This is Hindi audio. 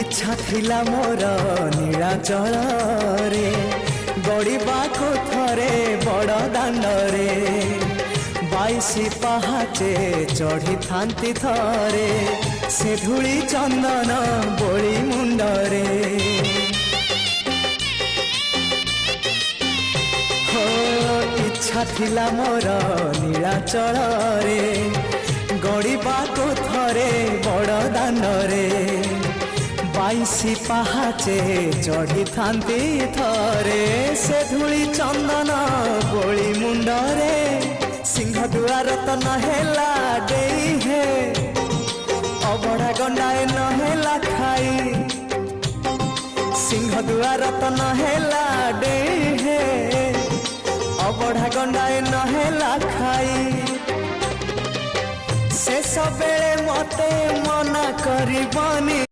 इच्छा थिला मोर नीलाचल रे गड़ाको थरे बड़ दाण्डरे 22 पहाचे चढ़ी थांती थरे से धूली चंदन बोली मुंडरे हो इच्छा थिला मोर नीलाचल रे गड़ाको थरे बड़ दाण्डरे 22 पहाचे चढ़ी थांती थरे से धूली चंदन बोली मुंडरे सिंह दुआर तो नहेला देई हे अबड़ा गंडाए नहेला खाई सिंह दुआर तो नहेला देई हे अबड़ा गंडाए नहेला खाई शेष बेले मते मना करबनी